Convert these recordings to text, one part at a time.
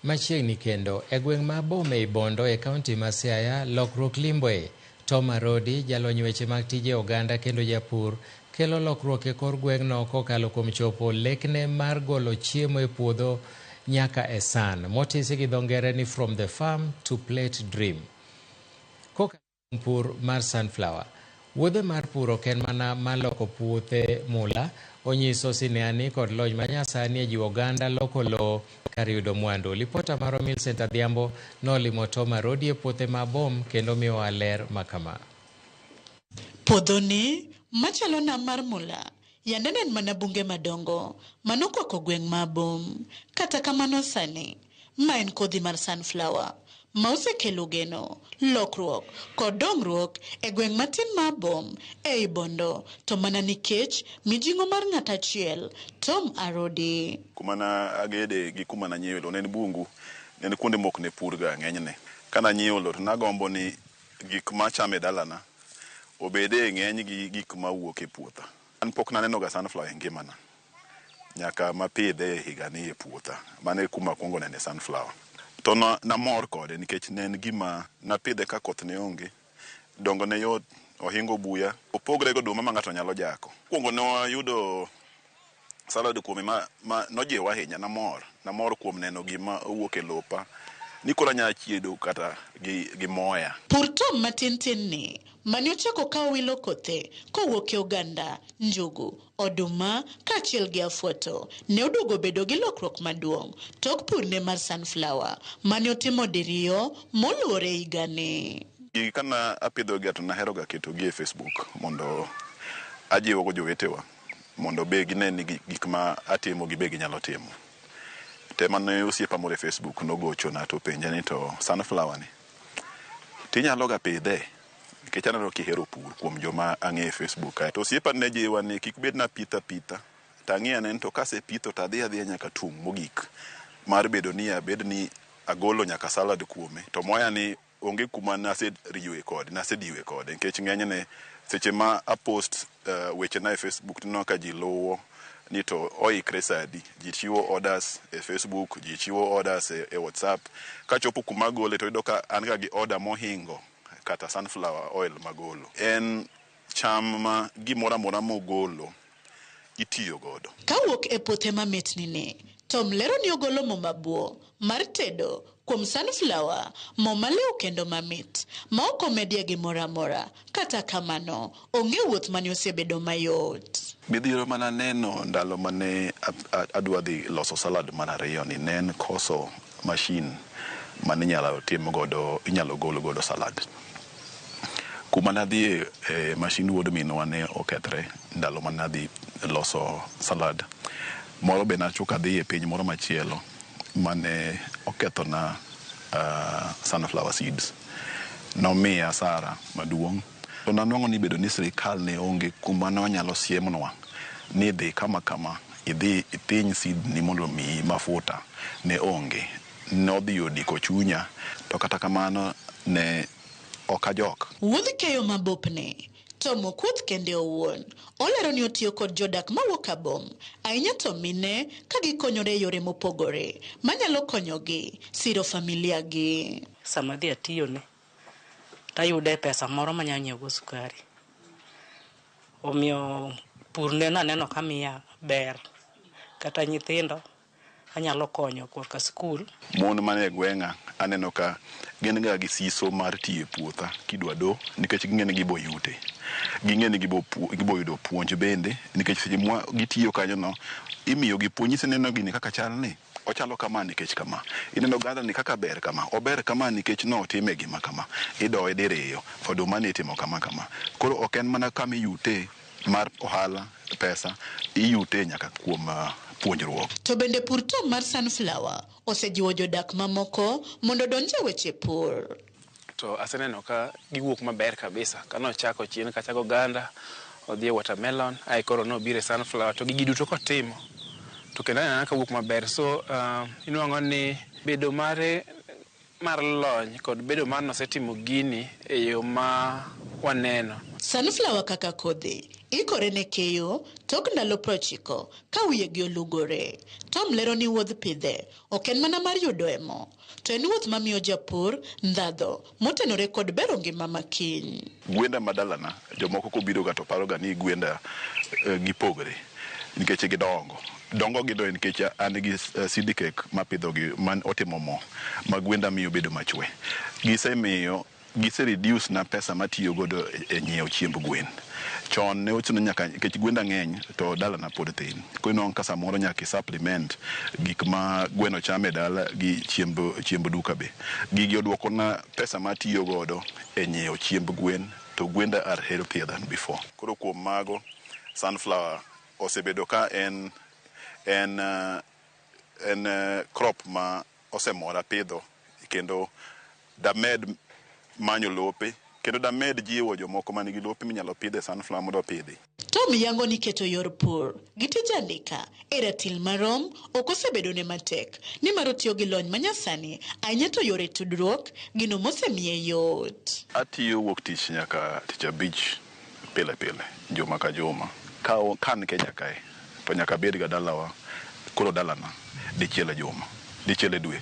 Machiegni kendo e gweng' ma Bome Bondo e kaunti ma Siaya, lokruok limboe. Tom Arodi, jalony weche mag tije oganda kendo japur, kelo lokruok e kor gweng'no kokalo kuom chopo lekne mar golo chiemo e puodho nyaka e san, motisi gi dho ngere ni from the farm to plate dream. Kokalo kuom pur mar sunflower, wuodhe mar pur ok en mana maloko puothe mula, onyiso sineani kod lony manyasani e jiwo oganda loko lowo kar yudo mwandu. Lipota mar Millicent Adhiambo nolimo Tom Arodi e puothe ma Bom kendo miyowa ler makama. Puodhoni machalo nam mar mula yande en mana bunge madongo manokwako gweng' ma Bom. Kata kamano sani ma en kodhi mar sunflower ma osekelo geno, lokruok kod dongruok e gweng' matin ma Bom ei Bondo, to mana nikech mijing'o mar ng'at achiel, Tom Arodi. Kuma na agede gi kuma na nyiewo ne bungu ne kuonde mok ne pur ga ng'enyne. Kana nyiewo lo to nagombo ni gik ma chame dalana obede ng'eny gi gik ma wuok e puotha. An pok naneno ga sunflower e ngimana nyaka mapidhe higa ni e puotha. Mane kuma kuongo nene sunflower. To na mor kode nikech ne en gima napidhe ka koth ne onge, dongo ne yot, ohingo buya, opogre go oduma ma ng'ato nyalo jako. Kuongo ne wayudo salad kuome ma nojiwa ahinya, namor kuom neno gima owuok e lopa ni kora nya chiedo kata gi moya. Pur Tom matin ni mane ochako ka wilo kothe kowuok e oganda, njugu, oduma kaachiel gi afuoto, ne oduogo bedo gi lokruok maduong' tok pur ne mar sunflower mane otimo diriyo moluore higani. Kana apidho ga to nahero ga keto gi e Facebook mondo ajiwo go jowetewa mondo be gine ni gik ma atimo gi be ginyalo timo. Tema ne osiepa moro e Facebook nogocho na to penja ni to sunflower ni tinyalo ga pidhe nikech aneno kihero pur kuom joma ang'e e Facebook. To osiepa ne jiwa ni kik bed na pitha tang'ia ne to kase pitho ta adhiya nyaka tung' mogik mar bedo ni abed ni agolo nyaka salad kuome. To moya ni onge kuma nasediwe kode nikech ng'enyne seche ma apost weche na e Facebook tino ka ji luwo ni to oikre sadi, ji chiwo orders e Facebook, ji chiwo orders e WhatsApp. Ka chopo kuma gole to yudo ka an ga gi order mohingo kata sunflower oil magolo. En cham ma gimora amora mogolo itiyo godo. Kawuok e puothe mamit ni Tom lero ni ogolo mo mabuo mar tedo kuom sunflower, mo maliw kendo mamit ma ok omedie gimoro amora. Kata kamano onge wuoth mane osebedo mayot. Midhiero mana neno ndalo mane adwa dhi loso salad mar ariyo ni ne en koso machine mane inyalo golo godo salad. Kuma nadhi e machine wuod minwa ne okethre ndalo mane adhi loso salad. Moro be nachuka dhi e piny moro machielo mane oketho na sunflower seeds. Nomiya hasara maduong'. To nanwang'o ni bedo ni sirikal ne onge kuma ne wanyalo siemnwa ni dhi kama idhi ipiny seed ni mondo mi mafuta ne onge. Nodhi odiko chunya, to kata kamano ne okajok. Wuodhi keyo mabopne Tom okuoth kende owuon. Olero ni otiyo kod jodak mawuok Bom, ahinya to mine ka gikonyore yore mopogore manyalo konyogi siro familia gi. Sama dhi atiyo ne tayude pesa moro manyalo nyiewo go sukari. Omiyo pur ne naneno kamiya ber. Kata nyithindo anyalo konyo korka skul. Mon mane e gweng'a aneno ka gin ga gi siso mar tiyo e puotha kidwa do nikech ging'eni gibo yute. Ging'eni gibo yudo puonj bende nikech seche ma gitiyo kanyo no imiyo gi puonj seneno gini kaka chal ni ochalo kama nikech kama. Ineno ganda ni kaka ber kama. Ober kama nikech no time gima kama. Idoye diriyo. Oduma ni itimo kama. Koro ok en mana kama yute mar ohala pesa iyute nyaka kuom puonjruok. To bende pur Tom mar sunflower osejiwo jodak mamoko mondo donje weche pur. To aseneno ka giwuok maber kabisa. Kano chako chien kachako ganda, odhi watermelon, ai koro no bire sunflower to gigi duto kotimo. To kendo anena ka wuok maber. So inuang'o ni bedo mar lony kod bedo mar nosetimo gini e yo ma waneno. Sunflower kaka kodhi ikore ne keyo tok ndalo 90 ka wiyegi olugore. Tom lero ni wuodh pidhe ok en mana mar yudo emo, to en wuoth mamiyo japur ndhadho motenore kod bero ngima makiny. Gwenda madalana jomoko kobiro ga to paroga ni gwenda gipogre nikech dongo gido nikech an gi sidikek mapidhogi man otimo mo ma gwenda miyo bedo machwe. Gise reduce na pesa matiyo godo e nyiewo chiemb gwen. Chon ne ochuno nyaka nikech gwenda ng'eny to dalana pod thin. Kono ka samoro nyaka supplement gik ma gweno chame dala gi chiemb duka be. Gigi oduoko na pesa matiyo godo e nyiewo chiemb gwen, to gwenda are healthier than before. Koro kuom mago sunflower osebedo ka en crop ma osemora pidho, kendo damed manyo lope, kendo damed jiwo jomoko manigi lope minyalo pidhe sunflower mondo pidhi. Tom yango ni keto yor pur gi tij andika e ratil marom ok osebedo ne matek, ni mar otiyo gi lony manyasani ahinya to yore tudruok gino mosemiye yot. Atiyo wuok tich nyaka tich abich pile juma ka juma. Kan Kenya kae to nyaka bed ga dalawa, koro dalana dichiel e juma, dichiel e dwe,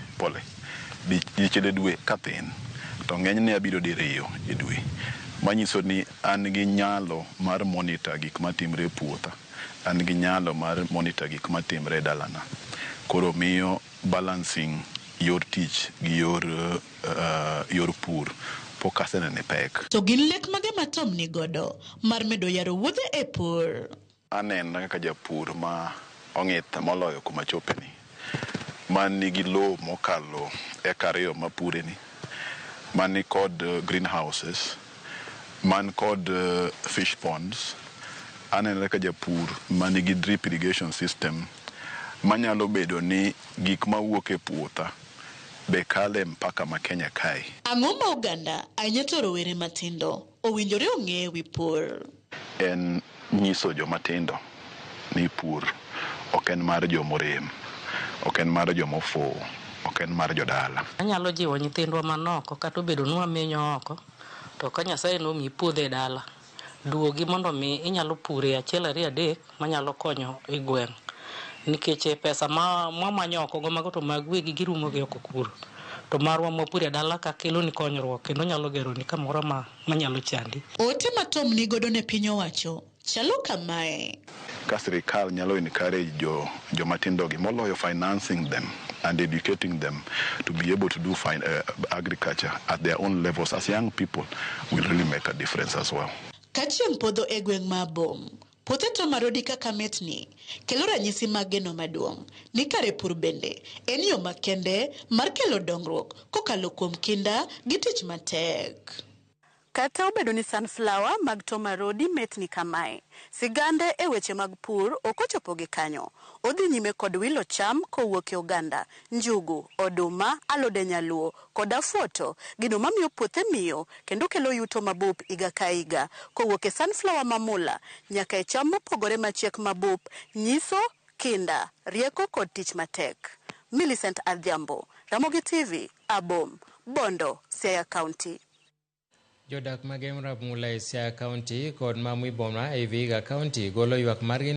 dichiel e dwe kathin, to ng'enyne abiro diriyo e dwe. Manyiso ni an gi nyalo mar monitor gik matimre e puotha, an gi nyalo mar monitor gik matimre e dalana. Koro miyo balancing yor tich gi yor pur pokasene ne pek. To gin lek mage ma Tom ni godo mar medo yaro wuodhe e pur? Aneno kaka japur ma ong'ith moloyo kuma chopeni, man nigi lowo mokalo eka 2 mapureni, man ni kod greenhouses, man kod fish ponds. Aneno kaka japur man nigi drip irrigation system manyalo bedo ni gik mawuok e puotha be kale mpaka ma Kenya kae. Ang'o ma oganda ahinya to rowere matindo owinjore ong'e wi pur? En nyiso jomatindo ni pur ok en mar jomorem, ok en mar jomofuwo, ok en mar jodala. Anyalo jiwo nyithindwa manoko kata obedo ni wamenyo oko, to ka Nyasaye nomiyi puodho e dala, duogi mondo mi inyalo pure 1, 2, 3 manyalo konyo e gweng'. Nikech pesa ma manyo oko go mago to mag wegi girumo gi oko kuro, to marwa mapure dala ka kelo ni konyruok kendo nyalo gero ni kamoro manyalo chandi. Ote ma Tom ni godo ne piny owacho chalo kamae. Ka sirikal nyalo encourage jomatindo gi moloyo financing them and educating them to be able to do agriculture at their own levels as young people will really make a difference as well. Kachieng' podho e gweng' ma bom, puothe Tom Arodi kaka metni kelo ranyisi mag geno maduong' ni kare pur bende en yo makende mar kelo dongruok kokalo kuom kinda gi tich matek. Kata obedo ni sunflower mag Tom Arodi metni kamae, sigande e weche mag pur ok ochopo gi kanyo. Odhi nyime kod wilo cham kowuok e oganda, njugu, oduma, alode nyaluo kod afuoto, gino mamiyo puothe miyo kendo kelo yuto mabup iga ka iga, kowuok e sunflower mamula nyaka e cham mopogore machiek mabup, nyiso kinda, rieko kod tich matek. Millicent Adhiambo, Ramogi TV, Abom, Bondo, Siaya County. Jodak mag Emra Mula e Siaya County kod Mamwi Boma e Vihiga County golo ywak margi